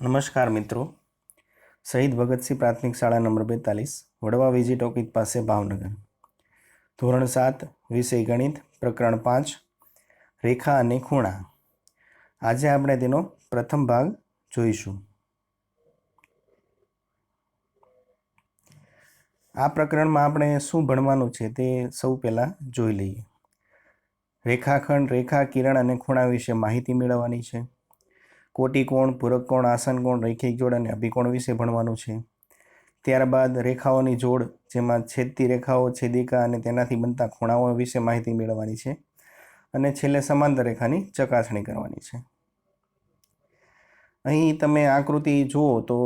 નમસ્કાર મિત્રો, શહીદ ભગતસિંહ પ્રાથમિક શાળા નંબર 42 વડવા વીજી ટોકીજ પાસે ભાવનગર. ધોરણ 7 વિષય ગણિત, પ્રકરણ 5 રેખા અને ખૂણા. આજે આપણે તેનો પ્રથમ ભાગ જોઈશું. આ પ્રકરણમાં આપણે શું ભણવાનું છે તે સૌ પહેલાં જોઈ લઈએ. રેખાખંડ, રેખા, કિરણ અને ખૂણા વિશે માહિતી મેળવવાની છે. કોટિકોણ, પૂરક કોણ, આસન કોણ, રૈખિક જોડ અને અભિકોણ વિશે ભણવાનું છે. ત્યારબાદ રેખાઓની જોડ, જેમાં છેદતી રેખાઓ, છેદિકા અને તેનાથી બનતા ખૂણાઓ વિશે માહિતી મેળવવાની છે. અને છેલ્લે સમાંતર રેખાની ચકાસણી કરવાની છે. અહીં તમે આકૃતિ જુઓ તો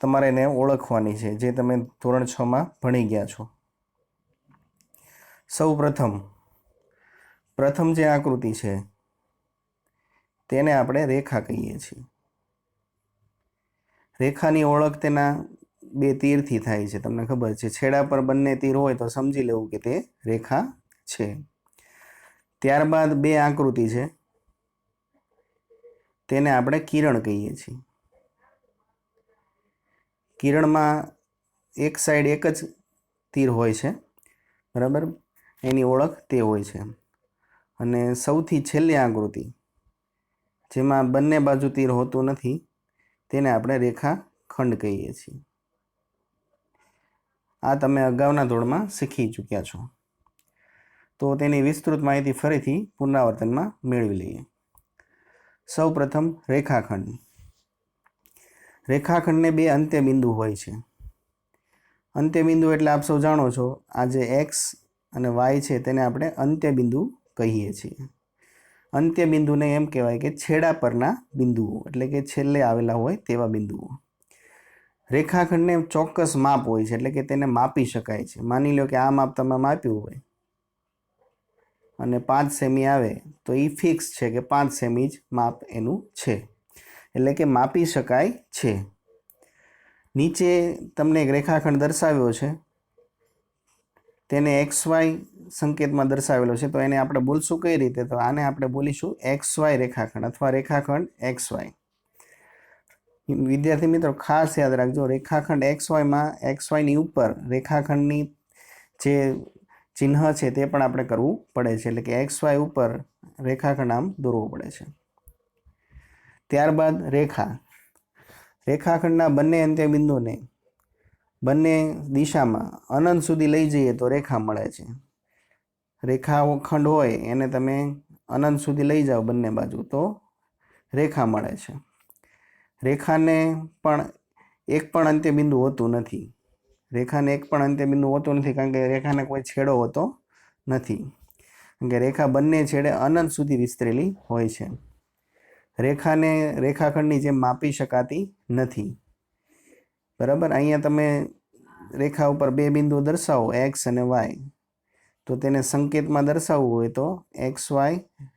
તમારે એને ઓળખવાની છે, જે તમે ધોરણ 6માં ભણી ગયા છો. સૌ પ્રથમ જે આકૃતિ છે તેને આપણે રેખા કહીએ છીએ. રેખાની ઓળખ તેના બે તીરથી થાય છે. તમને ખબર છે, છેડા પર બંને તીર હોય તો સમજી લેવું કે તે રેખા છે. ત્યારબાદ બે આકૃતિ છે તેને આપણે કિરણ કહીએ છીએ. કિરણમાં એક સાઈડ એક જ તીર હોય છે, બરાબર, એની ઓળખ તે હોય છે. અને સૌથી છેલ્લી આકૃતિ, જેમાં બંને બાજુ તીર હોતું નથી, તેને આપણે રેખાખંડ કહીએ છીએ. આ તમે અગાઉના ધોરણમાં શીખી ચૂક્યા છો, તો તેની વિસ્તૃત માહિતી ફરીથી પુનરાવર્તનમાં મેળવી લઈએ. સૌ પ્રથમ રેખાખંડ. રેખાખંડને બે અંત્યબિંદુ હોય છે. અંત્યબિંદુ એટલે આપ સૌ જાણો છો, આ જે એક્સ અને વાય છે તેને આપણે અંત્યબિંદુ કહીએ છીએ. અંત્યબિંદુને એમ કહેવાય કે છેડા પરના બિંદુઓ, એટલે કે છેલ્લે આવેલા હોય તેવા બિંદુઓ. રેખાખંડને ચોક્કસ માપ હોય છે, એટલે કે તેને માપી શકાય છે. માની લો કે આ માપ તમે માપ્યું હોય અને 5 સેમી આવે તો એ ફિક્સ છે કે 5 સેમી જ માપ એનું છે, એટલે કે માપી શકાય છે. નીચે તમને એક રેખાખંડ દર્શાવ્યો છે, તેને XY સંકેતમાં દર્શાવેલો છે, તો એને આપણે બોલશું કઈ રીતે? તો આને આપણે બોલીશું XY રેખાખંડ અથવા રેખાખંડ XY. વિદ્યાર્થી મિત્રો, ખાસ યાદ રાખજો, રેખાખંડ XYમાં XYની ઉપર રેખાખંડની જે ચિહ્ન છે તે પણ આપણે કરવું પડે છે, એટલે કે XY ઉપર રેખાખંડ આમ દોરવો પડે છે. ત્યારબાદ રેખા. રેખાખંડના બંને અંત્યબિંદુને બંને દિશામાં અનંત સુધી લઈ જઈએ તો રેખા મળે છે. રેખાખંડ હોય એને તમે અનંત સુધી લઈ જાઓ બંને બાજુ તો રેખા મળે છે. રેખાને પણ એક પણ અંત્યબિંદુ હોતું નથી. રેખાને એક પણ અંત્યબિંદુ હોતું નથી, કારણ કે રેખાને કોઈ છેડો હોતો નથી, કારણ કે રેખા બંને છેડે અનંત સુધી વિસ્તરેલી હોય છે. રેખાને રેખાખંડની જેમ માપી શકાતી નથી, બરાબર. અહીંયા તમે રેખા ઉપર બે બિંદુ દર્શાવો, એક્સ અને વાય, તો તેને સંકેતમાં દર્શાવવું હોય તો XY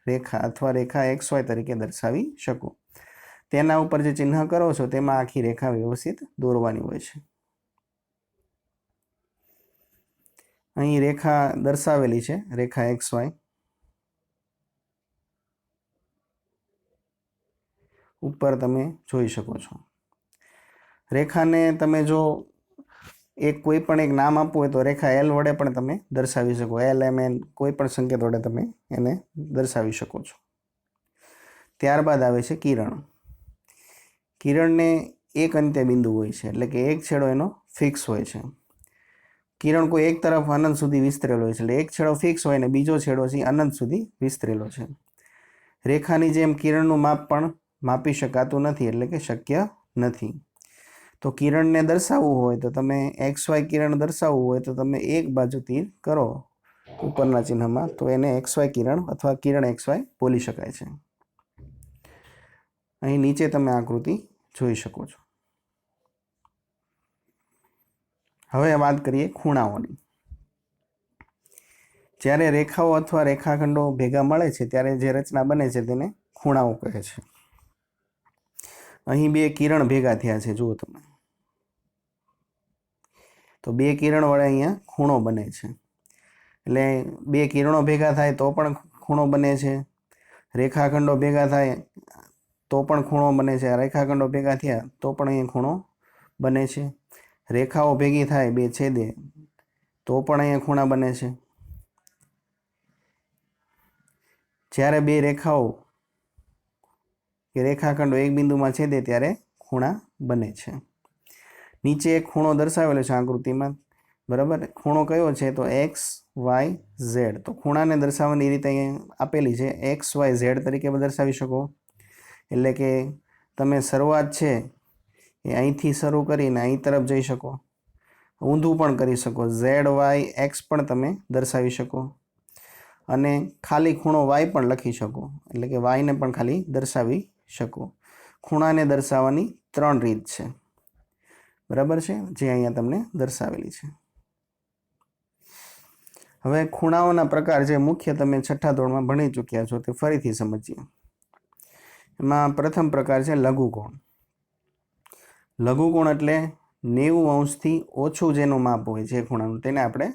રેખા અથવા રેખા XY તરીકે દર્શાવી શકો. તેના ઉપર જે ચિહ્ન કરો છો તેમાં આખી રેખા વ્યવસ્થિત દોરવાની હોય છે. અહીં રેખા દર્શાવેલી છે, રેખા XY. ઉપર તમે જોઈ શકો છો. રેખાને તમે જો કોઈ પણ એક નામ આપવું હોય તો રેખા L વડે પણ તમે દર્શાવી શકો. LMN કોઈ પણ સંકેત વડે તમે એને દર્શાવી શકો છો. ત્યારબાદ આવે છે કિરણ. કિરણને એક અંત્યબિંદુ હોય છે, એટલે કે એક છેડો એનો ફિક્સ હોય છે. કિરણ કોઈ એક તરફ અનંત સુધી વિસ્તરેલો હોય છે, એટલે એક છેડો ફિક્સ હોય ને બીજો છેડો છે અનંત સુધી વિસ્તરેલો છે. રેખાની જેમ કિરણનું માપ પણ માપી શકાતું નથી, એટલે કે શક્ય નથી. તો કિરણને દર્શાવવું હોય તો તમે XY કિરણ દર્શાવવું હોય તો તમે એક બાજુ તીર કરો ઉપરના ચિહ્નમાં, તો એને XY કિરણ અથવા કિરણ XY બોલી શકાય છે. અહીં નીચે તમે આકૃતિ જોઈ શકો છો. હવે વાત કરીએ ખૂણાઓની. જ્યારે રેખાઓ અથવા રેખાખંડો ભેગા મળે છે ત્યારે જે રચના બને છે તેને ખૂણાઓ કહે છે. અહીં બે કિરણ ભેગા થયા છે, જુઓ તમે, તો બે કિરણ વડે અહીંયા ખૂણો બને છે. એટલે બે કિરણો ભેગા થાય તો પણ ખૂણો બને છે. રેખાખંડો ભેગા થાય તો પણ ખૂણો બને છે, રેખાખંડો ભેગા થયા તો પણ અહીંયા ખૂણો બને છે, રેખાઓ ભેગી થાય બે છેદે તો પણ અહીંયા ખૂણા બને છે, જ્યારે બે રેખાઓ કે રેખાખંડો એક બિંદુમાં છેદે ત્યારે ખૂણા બને છે. નીચે એક ખૂણો દર્શાવેલો છે આકૃતિમાં, બરાબર. ખૂણો કયો છે તો એક્સ વાય ઝેડ. તો ખૂણાને દર્શાવવાની રીતે અહીંયા આપેલી છે, એક્સ વાય ઝેડ તરીકે દર્શાવી શકો. એટલે કે તમે શરૂઆત છે એ અહીંથી શરૂ કરીને અહીં તરફ જઈ શકો, ઊંધું પણ કરી શકો, ઝેડ વાય એક્સ પણ તમે દર્શાવી શકો, અને ખાલી ખૂણો વાય પણ લખી શકો, એટલે કે વાયને પણ ખાલી દર્શાવી શકો. ખૂણાને દર્શાવવાની 3 રીત છે, બરાબર છે, જે અહીંયા તમને દર્શાવેલી છે. હવે ખૂણાઓના પ્રકાર જે મુખ્ય તમે છઠ્ઠા ધોરણમાં ભણી ચૂક્યા છો તે ફરીથી સમજીએ. એમાં પ્રથમ પ્રકાર છે લઘુકોણ. લઘુકોણ એટલે 90 અંશથી ઓછું જેનું માપ હોય છે ખૂણાનું તેને આપણે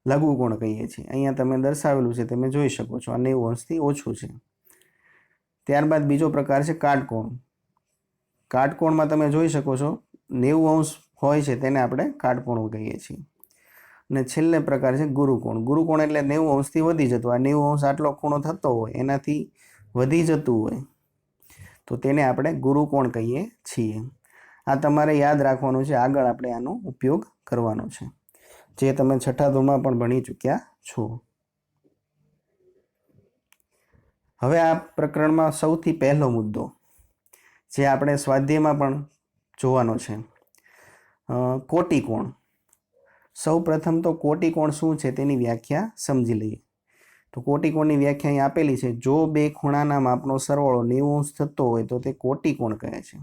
લઘુકોણ કહીએ છીએ. અહીંયા તમે દર્શાવેલું છે, તમે જોઈ શકો છો, આ 90 અંશથી ઓછું છે. ત્યારબાદ બીજો પ્રકાર છે કાટકોણ. કાટકોણમાં તમે જોઈ શકો છો 90 અંશ હોય છે તેને આપણે કાટકોણ કહીએ છીએ. અને છેલ્લે પ્રકાર છે ગુરુકોણ. ગુરુકોણ એટલે 90 અંશથી વધી જતું. આ 90 અંશ આટલો ખૂણો થતો હોય એનાથી વધી જતું હોય તો તેને આપણે ગુરુકોણ કહીએ છીએ. આ તમારે યાદ રાખવાનું છે, આગળ આપણે આનો ઉપયોગ કરવાનો છે, જે તમે છઠ્ઠા ધોરણમાં પણ ભણી ચૂક્યા છો. હવે આ પ્રકરણમાં સૌથી પહેલો મુદ્દો જે આપણે સ્વાધ્યાયમાં પણ જોવાનો છે, કોટિકોણ. સૌ પ્રથમ તો કોટિકોણ શું છે તેની વ્યાખ્યા સમજી લઈએ. તો કોટિકોણની વ્યાખ્યા અહીં આપેલી છે, જો બે ખૂણાના માપનો સરવાળો 90 અંશ થતો હોય તો તે કોટિકોણ કહે છે.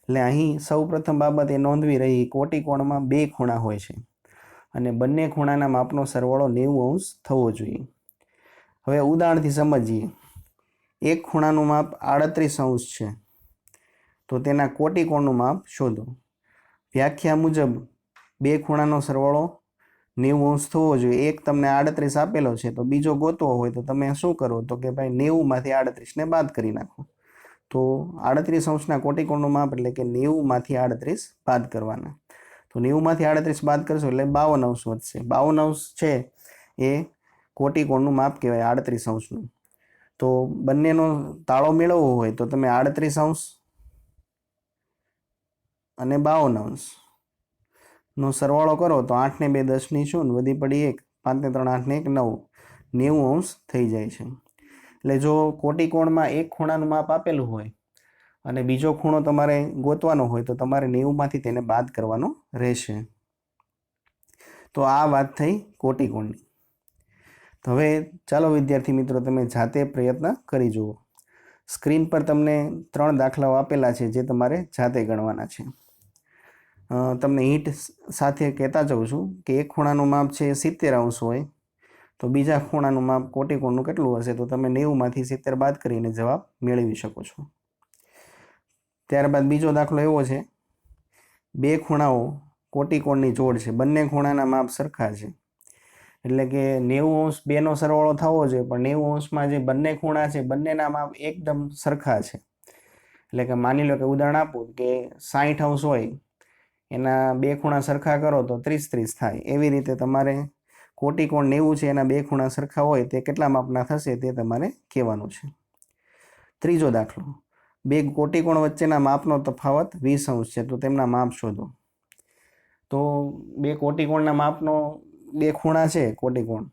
એટલે અહીં સૌ પ્રથમ બાબત એ નોંધવી રહી, કોટિકોણમાં બે ખૂણા હોય છે અને બંને ખૂણાના માપનો સરવાળો 90 અંશ થવો જોઈએ. હવે ઉદાહરણથી સમજીએ. એક ખૂણાનું માપ 38 અંશ છે તો તેના કોટિકોણનું માપ શોધો. વ્યાખ્યા મુજબ બે ખૂણાનો સરવાળો 90 અંશ થવો જોઈએ. એક તમને 38 આપેલો છે તો બીજો ગોતવો હોય તો તમે શું કરો તો કે ભાઈ 90માંથી 38ને બાદ કરી નાખો. તો 38 અંશના કોટિકોણનું માપ એટલે કે 90માંથી 38 બાદ કરવાના. તો 90માંથી 38 બાદ કરશો એટલે 52 અંશ વધશે. 52 અંશ છે એ કોટિકોણનું માપ કહેવાય 38 અંશનું. તો બંનેનો તાળો મેળવવો હોય તો તમે 38 અંશ અને 52 અંશ નો સરવાળો કરો તો 8 ને 2 10 ની શૂન્ય, વધી પડી 1, 5 ને 3 8 ને 1 9, 90 અંશ થઈ જાય છે. એટલે જો કોટિકોણમાં એક ખૂણાનું માપ આપેલું હોય અને બીજો ખૂણો તમારે ગોતવાનો હોય તો તમારે 90માંથી તેને બાદ કરવાનો રહેશે. તો આ વાત થઈ કોટિકોણની. તો હવે ચાલો વિદ્યાર્થી મિત્રો તમે જાતે પ્રયત્ન કરી જુઓ. સ્ક્રીન પર તમને 3 દાખલાઓ આપેલા છે જે તમારે જાતે ગણવાના છે. તમને હિન્ટ સાથે કહેતા જાઉં છું કે એક ખૂણાનું માપ છે 70 અંશ હોય તો બીજા ખૂણાનું માપ કોટિકોણનું કેટલું હશે તો તમે 90માંથી 70 બાદ કરીને જવાબ મેળવી શકો છો. ત્યારબાદ બીજો દાખલો એવો છે, બે ખૂણાઓ કોટિકોણની જોડ છે, બંને ખૂણાના માપ સરખા છે, એટલે કે 90 અંશ બેનો સરવાળો થવો જોઈએ પણ 90 અંશમાં જે બંને ખૂણા છે બંનેના માપ એકદમ સરખા છે. એટલે કે માની લો કે ઉદાહરણ આપું કે 60 અંશ હોય એના બે ખૂણા સરખા કરો તો 30 થાય. એવી રીતે તમારે કોટિકોણ 90 છે એના બે ખૂણા સરખા હોય તે કેટલા માપના થશે તે તમારે કહેવાનું છે. ત્રીજો દાખલો, બે કોટિકોણ વચ્ચેના માપનો તફાવત 20 અંશ છે તો તેમના માપ શોધો. તો બે કોટિકોણના માપનો બે ખૂણા છે કોટિકોણ,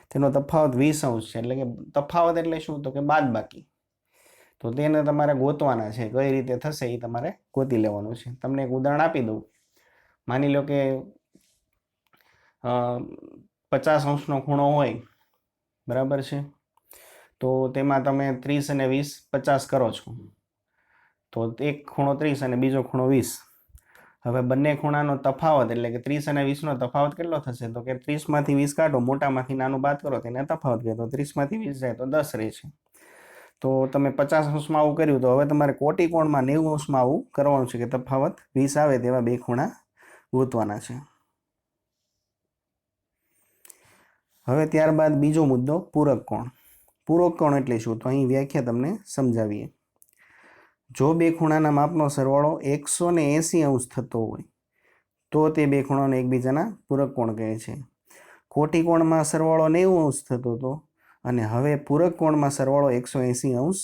તેનો તફાવત 20 અંશ છે. એટલે કે તફાવત એટલે શું તો કે બાદબાકી. તો તેને તમારે ગોતવાના છે. કઈ રીતે થશે એ તમારે ગોતી લેવાનું છે. તમને એક ઉદાહરણ આપી દઉં. માની લો કે 50 અંશનો ખૂણો હોય, બરાબર છે, તો તેમાં તમે 30 અને 20 50 કરો છો તો એક ખૂણો 30 અને બીજો ખૂણો 20. હવે બંને ખૂણાનો તફાવત એટલે કે 30 અને 20નો તફાવત કેટલો થશે તો કે 30માંથી 20 કાઢો, મોટામાંથી નાનું બાદ કરો તેને તફાવત કહે. તો 30માંથી 20 જાય તો 10 રહે છે. તો તમે 50 અંશમાં આવું કર્યું તો હવે તમારે કોટિકોણમાં 90 અંશમાં આવું કરવાનું છે કે તફાવત 20 આવે તેવા બે ખૂણા ગોતવાના છે. હવે ત્યારબાદ બીજો મુદ્દો પૂરક કોણ. પૂરક કોણ એટલે શું તો અહીં વ્યાખ્યા તમને સમજાવીએ. જો બે ખૂણાના માપનો સરવાળો 180 અંશ થતો હોય તો તે બે ખૂણાને એકબીજાના પૂરક કોણ કહે છે. કોટી કોણમાં સરવાળો 90 અંશ થતો હતો અને હવે પૂરક કોણમાં સરવાળો 180 અંશ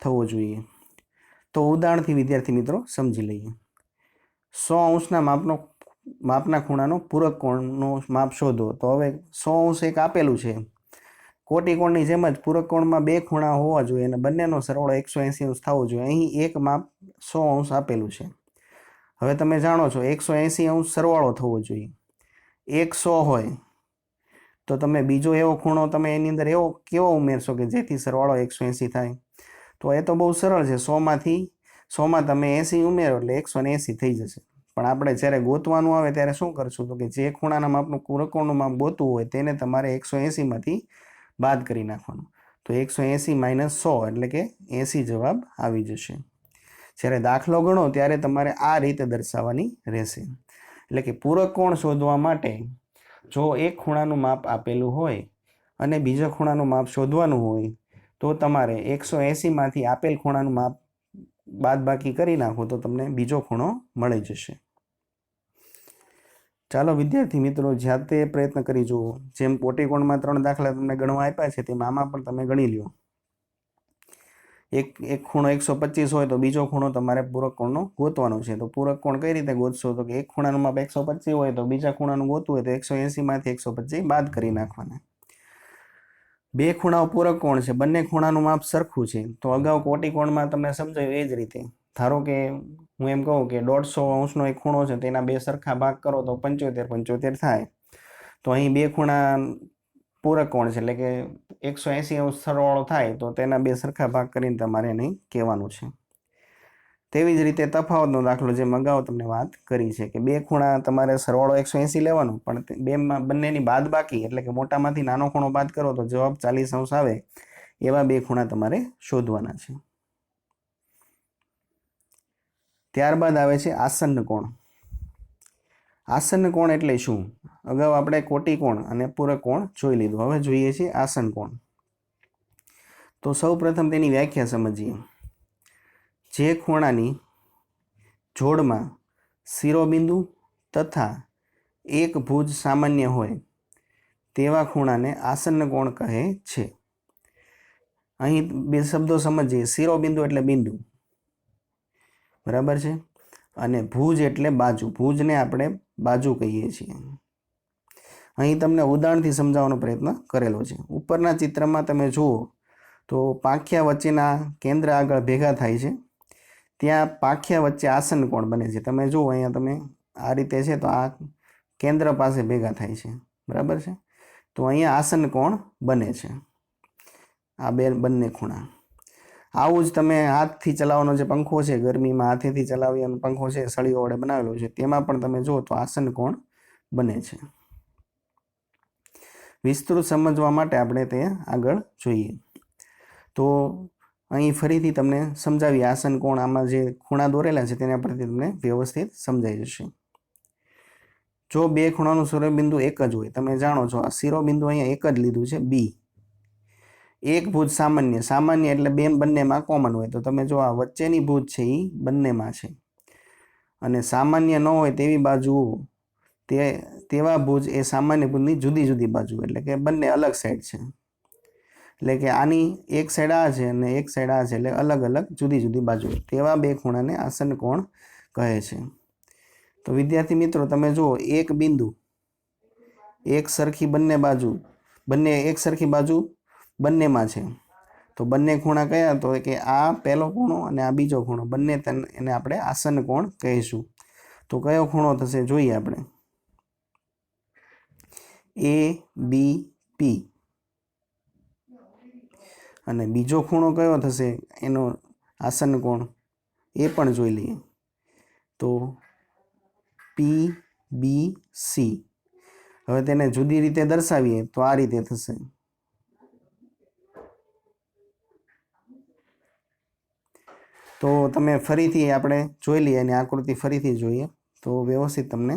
થવો જોઈએ. તો ઉદાહરણથી વિદ્યાર્થી મિત્રો સમજી લઈએ. 100 અંશના માપના ખૂણાનો પૂરક કોણનો માપ શોધો. તો હવે 100 અંશ એક આપેલું છે. કોટી કોણની જેમ જ પૂરક કોણમાં બે ખૂણા હોવા જોઈએ અને બંનેનો સરવાળો 180 અંશ થવો જોઈએ. અહીં એક માપ 100 અંશ આપેલું છે. હવે તમે જાણો છો 180 અંશ સરવાળો થવો જોઈએ. એક 100 હોય તો તમે બીજો એવો ખૂણો તમે એની અંદર એવો કેવો ઉમેરશો કે જેથી સરવાળો 180 થાય. તો એ તો બહુ સરળ છે. 100માં તમે 80 ઉમેરો એટલે 180 થઈ જશે. પણ આપણે જ્યારે ગોતવાનું આવે ત્યારે શું કરશું તો કે જે ખૂણાના માપનું પૂરક કોણનું માપ ગોતવું હોય તેને તમારે 180માંથી બાદ કરી નાખવાનું. તો 180 - 100 એટલે કે 80 જવાબ આવી જશે. જ્યારે દાખલો ગણો ત્યારે તમારે આ રીતે દર્શાવવાની રહેશે. એટલે કે પૂરક કોણ શોધવા માટે જો એક ખૂણાનું માપ આપેલું હોય અને બીજા ખૂણાનું માપ શોધવાનું હોય તો તમારે 180માંથી આપેલ ખૂણાનું માપ બાદબાકી કરી નાખો તો તમને બીજો ખૂણો મળી જશે. ચાલો વિદ્યાર્થી મિત્રો જાતે પ્રયત્ન કરી જુઓ. જેમ કોટી કોણમાં 3 દાખલા તમને ગણવા આપ્યા છે તેમ આમાં પણ તમે ગણી લ્યો. એક ખૂણો 125 હોય તો બીજો ખૂણો તમારે પૂરક કોણનો ગોતવાનો છે. તો પૂરક કોણ કઈ રીતે ગોતશો તો કે એક ખૂણાનું માપ 125 હોય તો બીજા ખૂણાનું ગોતવું હોય તો 180માંથી 125 બાદ કરી નાખવાના. બે ખૂણાઓ પૂરક કોણ છે, બંને ખૂણાનું માપ સરખું છે. તો અગાઉ કોટી કોણમાં તમને સમજાયું એ જ રીતે. ધારો કે હું એમ કહું કે 150 અંશનો એક ખૂણો છે તેના બે સરખા ભાગ કરો તો 75 થાય. તો અહીં બે ખૂણા પૂરક કોણ છે એટલે કે 180 અંશ સરવાળો થાય તો તેના બે સરખા ભાગ કરીને તમારે એને કહેવાનું છે. તેવી જ રીતે તફાવતનો દાખલો જેમ અગાઉ તમને વાત કરી છે કે બે ખૂણા તમારે સરવાળો 180 લેવાનો પણ બંનેની બાદ બાકી એટલે કે મોટામાંથી નાનો ખૂણો બાદ કરો તો જવાબ 40 અંશ આવે એવા બે ખૂણા તમારે શોધવાના છે. ત્યારબાદ આવે છે આસન્ન કોણ. આસન્ન કોણ એટલે શું? અગાઉ આપણે કોટી કોણ અને પૂરક કોણ જોઈ લીધું. હવે જોઈએ છીએ આસન્ન કોણ. તો સૌ પ્રથમ તેની વ્યાખ્યા સમજીએ. જે ખૂણાની જોડમાં શિરોબિંદુ તથા એક ભુજ સામાન્ય હોય તેવા ખૂણાને આસન્ન કોણ કહે છે. અહીં બે શબ્દો સમજીએ. શિરોબિંદુ એટલે બિંદુ, બરાબર છે, અને ભુજ એટલે બાજુ. ભુજને આપણે બાજુ કહીએ છીએ. અહીં તમને ઉદાહરણથી સમજાવવાનો પ્રયત્ન કરેલો છે. ઉપરના ચિત્રમાં તમે જુઓ તો પાંખિયા વચ્ચેના કેન્દ્ર આગળ ભેગા થાય છે. ત્યાં પાંખિયા વચ્ચે આસન્ન કોણ બને છે. તમે જુઓ અહીંયા તમે આ રીતે છે તો આ કેન્દ્ર પાસે ભેગા થાય છે, બરાબર છે. તો અહીંયા આસન્ન કોણ બને છે આ બંને ખૂણા. આવું જ તમે હાથથી ચલાવવાનો જે પંખો છે, ગરમીમાં હાથેથી ચલાવવાનો પંખો છે, સળીઓ વડે બનાવેલો છે, તેમાં પણ તમે જુઓ તો આસન્ન કોણ બને છે. વિસ્તૃત સમજવા માટે આપણે તે આગળ જોઈએ. તો અહીં ફરીથી તમને સમજાવી આસન્ન કોણ. આમાં જે ખૂણા દોરેલા છે તેના પરથી તમને વ્યવસ્થિત સમજાઈ જશે. જો બે ખૂણાનું શિરોબિંદુ એક જ હોય, તમે જાણો છો આ શિરોબિંદુ અહીંયા એક જ લીધું છે બી. એક ભુજ સામાન્ય એટલે બંનેમાં કોમન હોય. તો તમે જો આ વચ્ચેની ભુજ છે એ બંનેમાં છે અને સામાન્ય ન હોય તેવી બાજુઓ તેવા ભુજ એ સામાન્ય ભુજની જુદી જુદી બાજુ એટલે કે બંને અલગ સાઈડ છે. એટલે કે આની એક સાઈડ આ છે અને એક સાઈડ આ છે એટલે અલગ અલગ જુદી જુદી બાજુ. તેવા બે ખૂણાને આસન્ન કોણ કહે છે. તો વિદ્યાર્થી મિત્રો તમે જુઓ એક બિંદુ એક સરખી બાજુ બંનેમાં છે. તો બંને ખૂણા કયા? તો કે આ પહેલો ખૂણો અને આ બીજો ખૂણો બંને એને આપણે આસન્ન કોણ કહીશું. તો કયો ખૂણો થશે જોઈએ આપણે. ABP. અને બીજો ખૂણો કયો થશે એનો આસન્ન કોણ એ પણ જોઈ લઈએ. તો PBC. હવે તેને જુદી રીતે દર્શાવીએ તો આ રીતે થશે. તો તમે ફરીથી આપણે જોઈ લઈએ અને આકૃતિ ફરીથી જોઈએ તો વ્યવસ્થિત તમને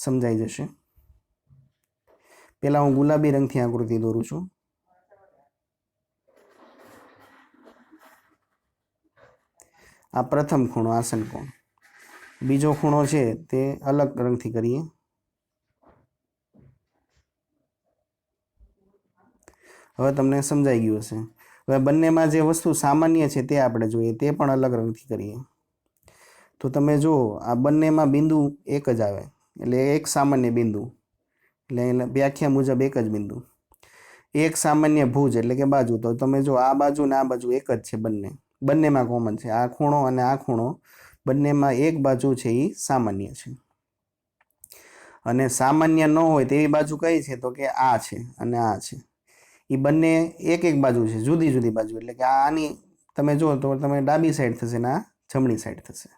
સમજાઈ જશે. પહેલાં હું ગુલાબી રંગથી આકૃતિ દોરું છું. આ પ્રથમ ખૂણો આસન કોણ, બીજો ખૂણો છે તે અલગ રંગથી કરીએ. હવે તમને સમજાઈ ગયું હશે. હવે બંનેમાં જે વસ્તુ સામાન્ય છે તે આપણે જોઈએ, તે પણ અલગ રંગથી કરીએ. તો તમે જુઓ આ બંનેમાં બિંદુ એક જ આવે, એટલે એક સામાન્ય બિંદુ, એટલે વ્યાખ્યા મુજબ એક જ બિંદુ. એક સામાન્ય ભુજ એટલે કે બાજુ, તો તમે જો આ બાજુ ને આ બાજુ એક જ છે, બંનેમાં કોમન છે. આ ખૂણો અને આ ખૂણો બંનેમાં એક બાજુ છે એ સામાન્ય છે. અને સામાન્ય ન હોય તેવી બાજુ કઈ છે, તો કે આ છે અને આ છે. એ બંને એક એક બાજુ છે, જુદી જુદી બાજુ. એટલે કે આની તમે જો તો તમે ડાબી સાઈડ થશે ને આ જમણી સાઈડ થશે.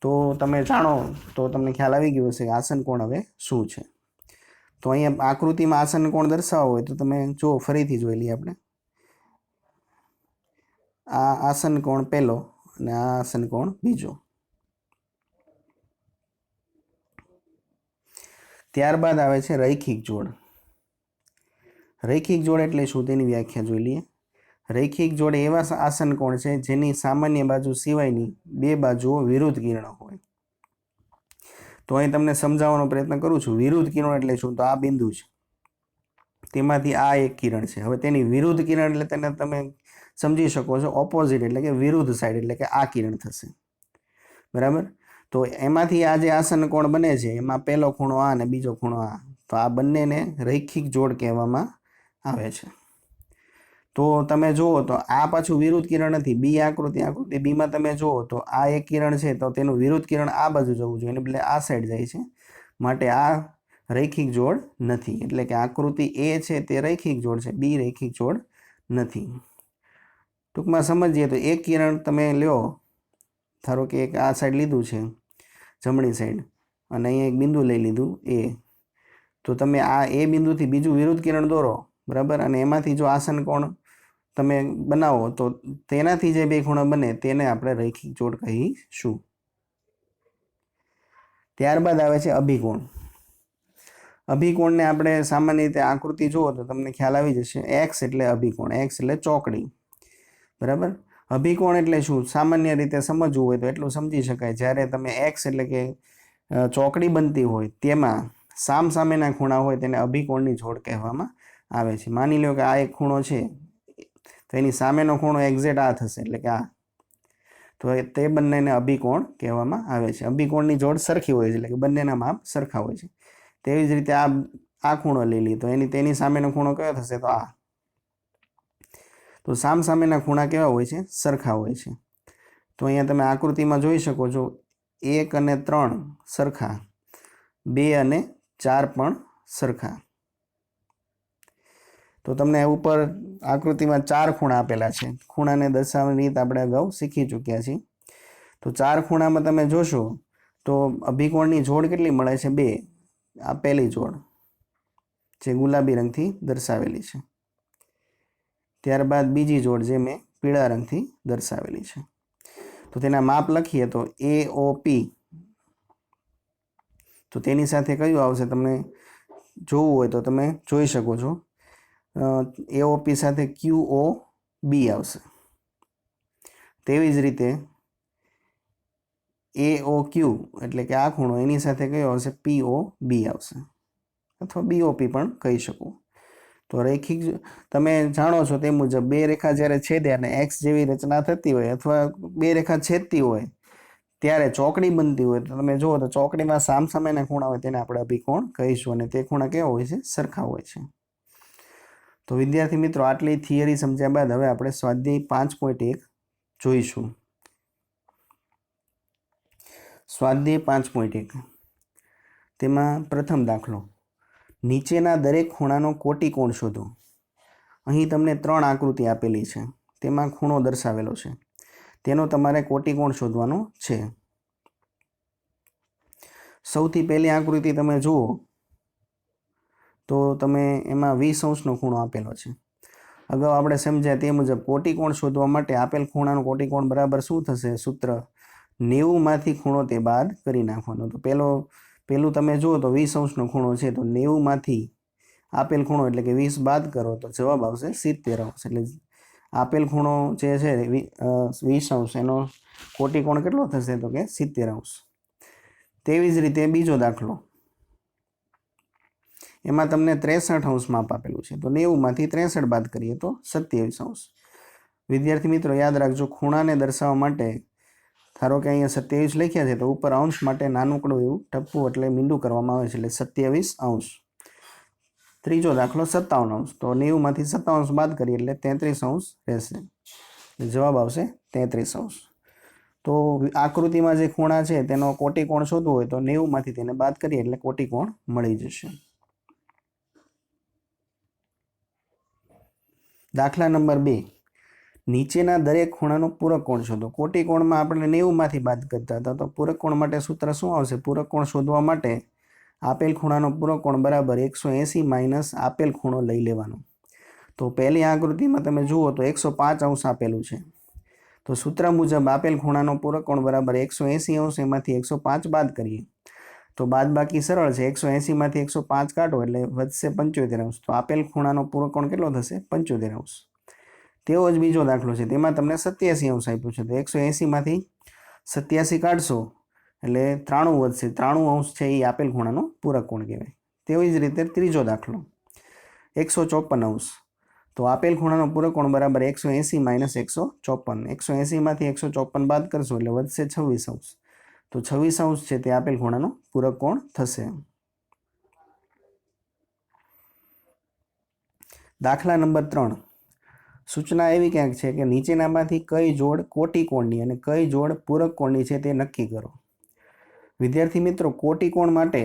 તો તમે જાણો તો તમને ખ્યાલ આવી ગયો હશે કે આસન કોણ હવે શું છે. તો અહીંયા આકૃતિમાં આસન કોણ દર્શાવવો હોય તો તમે જો ફરીથી જોઈ લઈએ આપણે. આ આસન કોણ પહેલો અને આ આસન કોણ બીજો. ત્યારબાદ આવે છે રૈખિક જોડ. રૈખિક જોડ એટલે શું તેની વ્યાખ્યા જોઈ લઈએ. રૈખિક જોડ એવા આસન કોણ છે જેની સામાન્ય બાજુ સિવાયની બે બાજુઓ વિરુદ્ધ કિરણો હોય. તો અહીં તમને સમજાવવાનો પ્રયત્ન કરું છું. વિરુદ્ધ કિરણ એટલે શું, તો આ બિંદુ છે, તેમાંથી આ એક કિરણ છે. હવે તેની વિરુદ્ધ કિરણ એટલે તેને તમે સમજી શકો છો ઓપોઝિટ, એટલે કે વિરુદ્ધ સાઈડ, એટલે કે આ કિરણ થશે. બરાબર. તો એમાંથી આ જે આસન કોણ બને છે એમાં પહેલો ખૂણો આ અને બીજો ખૂણો આ, તો આ બંનેને રૈખિક જોડ કહેવામાં આવે છે. તો તમે જુઓ તો આ પાછું વિરુદ્ધ કિરણ નથી. બી આકૃતિ બીમાં તમે જુઓ તો આ એક કિરણ છે, તો તેનું વિરુદ્ધ કિરણ આ બાજુ જવું જોઈએ, એટલે આ સાઈડ જાય છે, માટે આ રૈખિક જોડ નથી. એટલે કે આકૃતિ એ છે તે રૈખિક જોડ છે, બી રૈખિક જોડ નથી. ટૂંકમાં સમજીએ તો એક કિરણ તમે લ્યો, ધારો કે એક આ સાઈડ લીધું છે જમણી સાઈડ, અને અહીંયા એક બિંદુ લઈ લીધું એ, તો તમે આ એ બિંદુથી બીજું વિરુદ્ધ કિરણ દોરો, બરાબર, અને એમાંથી જો આસન કોણ તમે બનાવો તો તેનાથી જે બે ખૂણા બને તેને આપણે રૈખિક જોડ કહીશું. ત્યારબાદ આવે છે અભિકોણ. અભિકોણને આપણે સામાન્ય રીતે આકૃતિ જુઓ તો તમને ખ્યાલ આવી જશે. એક્સ એટલે અભિકોણ, એક્સ એટલે ચોકડી. બરાબર. અભિકોણ એટલે શું, સામાન્ય રીતે સમજવું હોય તો એટલું સમજી શકાય. જ્યારે તમે એક્સ એટલે કે ચોકડી બનતી હોય તેમાં સામ સામેના ખૂણા હોય તેને અભિકોણની જોડ કહેવામાં આવે છે. માની લો કે આ એક ખૂણો છે, તો એની સામેનો ખૂણો એક્ઝેક્ટ આ થશે, એટલે કે આ, તો તે બંનેને અભિકોણ કહેવામાં આવે છે. અભિકોણની જોડ સરખી હોય છે, એટલે કે બંનેના માપ સરખા હોય છે. તેવી જ રીતે આ ખૂણો લઈ લઈએ તો તેની સામેનો ખૂણો કયો થશે, તો આ. તો સામ સામેના ખૂણા કેવા હોય છે, સરખા હોય છે. તો અહીંયા તમે આકૃતિમાં જોઈ શકો છો 1 અને 3 સરખા, 2 અને 4 પણ સરખા. તો તમને ઉપર આકૃતિમાં 4 ખૂણા આપેલા છે. ખૂણાને દર્શાવવાની રીત આપણે અગાઉ શીખી ચૂક્યા છીએ. તો 4 ખૂણામાં તમે જોશો તો અભિકોણની જોડ કેટલી મળે છે, 2. આ પહેલી જોડ જે ગુલાબી રંગથી દર્શાવેલી છે. ત્યારબાદ બીજી જોડ જે મેં પીળા રંગથી દર્શાવેલી છે. તો તેના માપ લખીએ તો AOP, તો તેની સાથે કયું આવશે તમને જોવું હોય તો તમે જોઈ શકો છો. AOP સાથે QOB આવશે. તેવી જ રીતે AOQ એટલે કે આ ખૂણો, એની સાથે કયો આવશે, POB આવશે, અથવા BOP પણ કહી શકો. તો રૈખિક તમે જાણો છો તે મુજબ બે રેખા જ્યારે છેદે અને એક્સ જેવી રચના થતી હોય, અથવા બે રેખા છેદતી હોય ત્યારે ચોકડી બનતી હોય, તો તમે જુઓ તો ચોકડીમાં સામસામેના ખૂણા હોય તેને આપણે અભિકોણ કહીશું, અને તે ખૂણા કેવા હોય છે, સરખા હોય છે. તો વિદ્યાર્થી મિત્રો, આટલી થિયરી સમજ્યા બાદ હવે આપણે સ્વાધ્યાય 5.1 જોઈશું. સ્વાધ્યાય 5.1 તેમાં પ્રથમ દાખલો, નીચેના દરેક ખૂણાનો કોટિકોણ શોધો. અહીં તમને 3 આકૃતિ આપેલી છે, તેમાં ખૂણો દર્શાવેલો છે, તેનો તમારે કોટિકોણ શોધવાનો છે. સૌથી પહેલી આકૃતિ તમે જુઓ તો તમે એમાં 20° ખૂણો આપેલો છે. અગાઉ આપણે સમજ્યા તે મુજબ કોટિકોણ શોધવા માટે આપેલ ખૂણાનો કોટિકોણ બરાબર શું થશે, સૂત્ર 90માંથી ખૂણો તે બાદ કરી નાખવાનો. તો પહેલું તમે જુઓ તો 20° ખૂણો છે, તો 90માંથી આપેલ ખૂણો એટલે કે 20 બાદ કરો તો જવાબ આવશે 70°. એટલે આપેલ ખૂણો જે છે 20°, એનો કોટિકોણ કેટલો થશે તો કે 70 અંશ। તેવી જ રીતે બીજો દાખલો, એમાં તમને 63 અંશ માપ આપેલું છે, તો 90 માંથી 63 બાદ કરીએ તો 27 અંશ। વિદ્યાર્થી મિત્રો યાદ રાખજો, ખૂણાને દર્શાવવા માટે ધારો કે અહીંયા 27 લખ્યા છે, તો ઉપર અંશ માટે નાનકડું એવું ટપ્પું એટલે મીંડું કરવામાં આવે છે, એટલે 27 અંશ। ત્રીજો દાખલો 57 અંશ, તો 90 માંથી 57 અંશ બાદ કરીએ એટલે 33 અંશ રહેશે, જવાબ આવશે 33 અંશ। તો આકૃતિમાં જે ખૂણા છે તેનો કોટિકોણ શોધવો હોય તો 90 માંથી તેને બાદ કરીએ એટલે કોટિકોણ મળી જશે। દાખલા નંબર 2, નીચેના દરેક ખૂણાનો પૂરક કોણ શોધો। કોટિકોણમાં આપણે 90 માંથી બાદ કરતા હતા, તો પૂરક કોણ માટે સૂત્ર શું આવશે? પૂરક કોણ શોધવા માટે આપેલ ખૂણાનો પૂરક કોણ બરાબર 180 માઇનસ આપેલ ખૂણો લઈ લેવાનો। તો પહેલી આકૃતિમાં તમે જુઓ તો 105 અંશ આપેલું છે, તો સૂત્ર મુજબ આપેલ ખૂણાનો પૂરક કોણ બરાબર 180 અંશ, એમાંથી 105 બાદ કરીએ તો બાદ બાકી સરળ છે, 180 માંથી 105 કાઢો એટલે વધશે 75 અંશ, તો આપેલ ખૂણાનો પૂરક કોણ કેટલો થશે? 75 અંશ। તેવો જ બીજો દાખલો છે, તેમાં તમને 87 અંશ આપ્યું છે, તો 180 માંથી 87 કાઢશો એટલે 93 વધશે, 93 અંશ છે એ આપેલ ખૂણાનો પૂરક કોણ કહેવાય। તેવી જ રીતે ત્રીજો દાખલો 154 અંશ, તો આપેલ ખૂણાનો પૂરક કોણ બરાબર 180 માઇનસ 154, 180 માંથી 154 બાદ કરશો એટલે વધશે 26 અંશ, તો 26 અંશ છે તે આપેલ ખૂણાનો પૂરક કોણ થશે। દાખલા નંબર 3, સૂચના એવી ક્યાંક છે કે નીચેનામાંથી કઈ જોડ કોટિકોણની અને કઈ જોડ પૂરક કોણની છે તે નક્કી કરો। વિદ્યાર્થી મિત્રો, કોટિકોણ માટે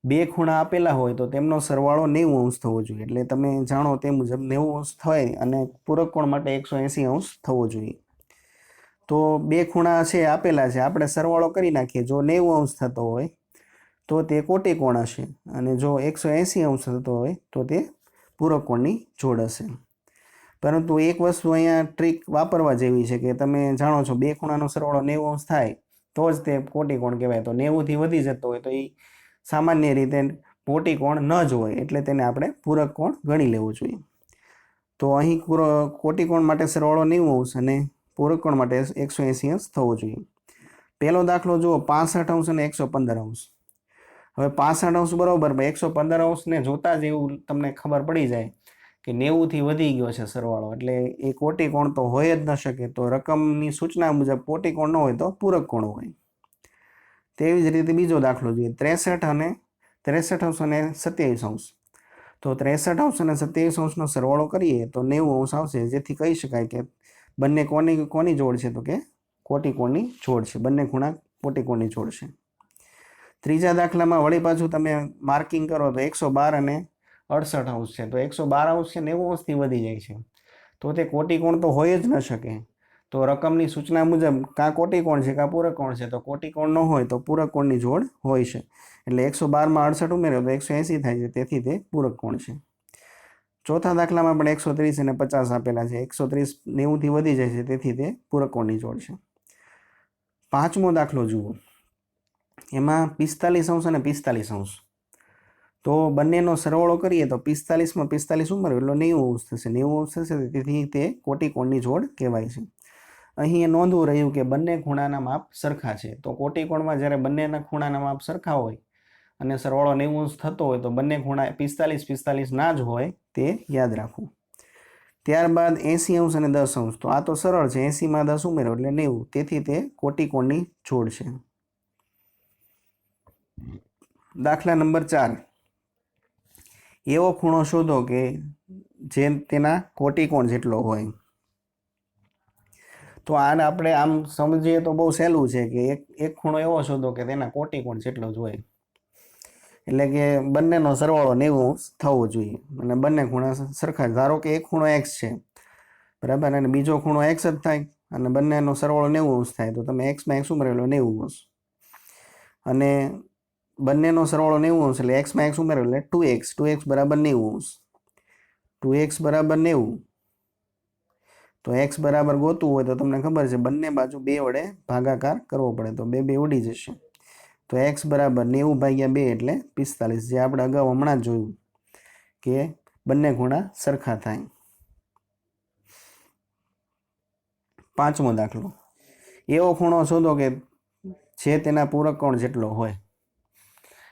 બે ખૂણા આપેલા હોય તો તેમનો સરવાળો 90 અંશ થવો જોઈએ, એટલે તમે જાણો તે મુજબ 90 અંશ થાય અને પૂરક કોણ માટે 180 અંશ થવો જોઈએ। તો બે ખૂણા છે આપેલા છે, આપણે સરવાળો કરી નાખીએ, જો 90 અંશ થતો હોય તો તે કોટિકોણ હશે, અને જો 180 અંશ થતો હોય તો તે પૂરક કોણની જોડ હશે। પરંતુ એક વસ્તુ અહીંયા ટ્રીક વાપરવા જેવી છે કે તમે જાણો છો બે ખૂણાનો સરવાળો 90 અંશ થાય તો જ તે કોટિકોણ કહેવાય, તો 90 થી વધી જતો હોય તો એ સામાન્ય રીતે કોટિકોણ ન જ હોય, એટલે તેને આપણે પૂરક કોણ ગણી લેવો જોઈએ। તો અહીં કોટિકોણ માટે સરવાળો 90 અંશ અને પૂરક કોણ માટે 180 અંશ થવો જોઈએ। પહેલો દાખલો જુઓ, 65 અંશ અને 115 અંશ। હવે 65 અંશ બરોબર, 115 અંશને જોતા જ એવું તમને ખબર પડી જાય કે 90 થી વધી ગયો છે સરવાળો, એટલે એ કોટિકોણ તો હોય જ ન શકે, તો રકમની સૂચના મુજબ કોટિકોણ ન હોય તો પૂરક કોણ હોય। તેવી જ રીતે બીજો દાખલો જોઈએ, 63 અંશ અને 27 અંશ। તો 63 અંશ અને 27 અંશનો સરવાળો કરીએ તો 90 અંશ આવશે, જેથી કહી શકાય કે બંને કોની જોડ છે? તો કે કોટિકોણની જોડ છે, બંને ખૂણા કોટિકોણની જોડ છે। ત્રીજા દાખલામાં વળી પાછું તમે માર્કિંગ કરો તો 112 અને 68 અંશ છે, તો 112 અંશ છે 90 અંશથી વધી જાય છે, તો તે કોટિકોણ તો હોય જ ન શકે। તો રકમની સૂચના મુજબ કાં કોટિકોણ છે કાં પૂરક કોણ છે, તો કોટિકોણ ન હોય તો પૂરક કોણની જોડ હોય છે, એટલે 112માં 68 ઉમેર્યો તો 180 થાય છે, તેથી તે પૂરક કોણ છે। ચોથા દાખલામાં પણ 130 અને 50 આપેલા છે, 130 90 થી વધી જાય છે, તેથી તે પૂરક કોણની જોડ છે। પાંચમો દાખલો જુઓ, એમાં 45 અંશ અને 45 અંશ, તો બંનેનો સરવાળો કરીએ તો 45માં 45 ઉમેરો એટલે 90 અંશ થશે, 90 અંશ થશે, તેથી તે કોટિકોણની જોડ કહેવાય છે। અહીં એ નોંધવું રહ્યું કે બંને ખૂણાના માપ સરખા છે, તો કોટિકોણમાં જ્યારે બંનેના ખૂણાના માપ સરખા હોય અને સરવાળો 90 અંશ થતો હોય તો બંને ખૂણા 45 ના જ હોય, તે યાદ રાખવું। ત્યારબાદ 80 અંશ અને 10 અંશ, તો આ તો સરળ છે, 80માં 10 ઉમેરો એટલે 90, તેથી તે કોટિકોણની જોડ છે। દાખલા નંબર 4, એવો ખૂણો શોધો કે જે તેના કોટિકોણ જેટલો હોય। તો આને આપણે આમ સમજીએ તો બહુ સહેલું છે કે એક ખૂણો એવો શોધો કે તેના કોટિકોણ જેટલો જ હોય, એટલે કે બંનેનો સરવાળો 90 અંશ થવો જોઈએ અને બંને ખૂણા સરખા। ધારો કે એક ખૂણો x છે બરાબર, અને બીજો ખૂણો x જ થાય અને બંનેનો સરવાળો 90 અંશ થાય, તો તમે x માં x ઉમેરેલો 90 અંશ, અને બંનેનો સરવાળો 90 અંશ એટલે x માં x ઉમેરો એટલે 2x બરાબર 90 અંશ, 2x બરાબર 90, તો x બરાબર ગોતવું હોય તો તમને ખબર છે બંને બાજુ 2 વડે ભાગાકાર કરવો પડે, તો 2 ઉડી જશે, તો x બરાબર 90 ભાગ્યા 2 એટલે 45, જે આપણે અગાઉ હમણાં જ જોયું કે બંને ખૂણા સરખા થાય। પાંચમો દાખલો, એવો ખૂણો શોધો કે જે તેના પૂરક કોણ જેટલો હોય.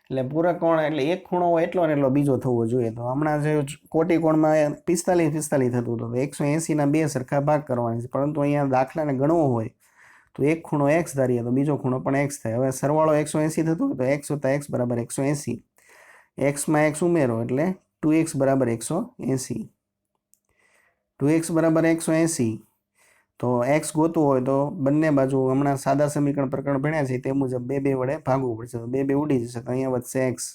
એટલે પૂરક કોણ એટલે એક ખૂણો હોય એટલો ને એટલો બીજો થવો જોઈએ. તો હમણાં જે કોટી કોણમાં 45 થતું હતું, 180ના 2 સરખા ભાગ કરવાની છે. પરંતુ અહીંયા દાખલાને ગણવો હોય તો એક ખૂણો એક્સ ધારીએ તો બીજો ખૂણો પણ એક્સ થાય. હવે સરવાળો 180 થતો હોય તો એક્સ વત્તા એક્સ બરાબર 180. એક્સમાં એક્સ ઉમેરો એટલે 2x બરાબર 180. 2x બરાબર 180. તો એક્સ ગોતવું હોય તો બંને બાજુ હમણાં સાદા સમીકરણ પ્રકરણ ભણ્યા છે તે મુજબ 2 વડે ભાગવું પડશે. તો 2 ઉડી જશે તો અહીંયા વધશે એક્સ.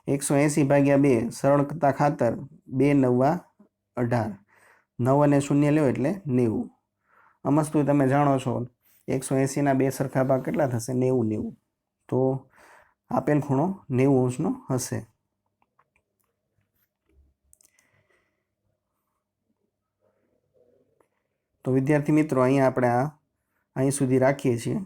180 ભાગ્યા 2 સરળતા ખાતર 2 9 18. 9 અને 0 લ્યો એટલે 90. અમસ્તુ તમે જાણો છો 180ના 2 સરખા ભાગ કેટલા થશે? 90. તો આપેલ ખૂણો 90 અંશનો હશે. તો વિદ્યાર્થી મિત્રો અહીંયા આપણે અહીં સુધી રાખીએ છીએ.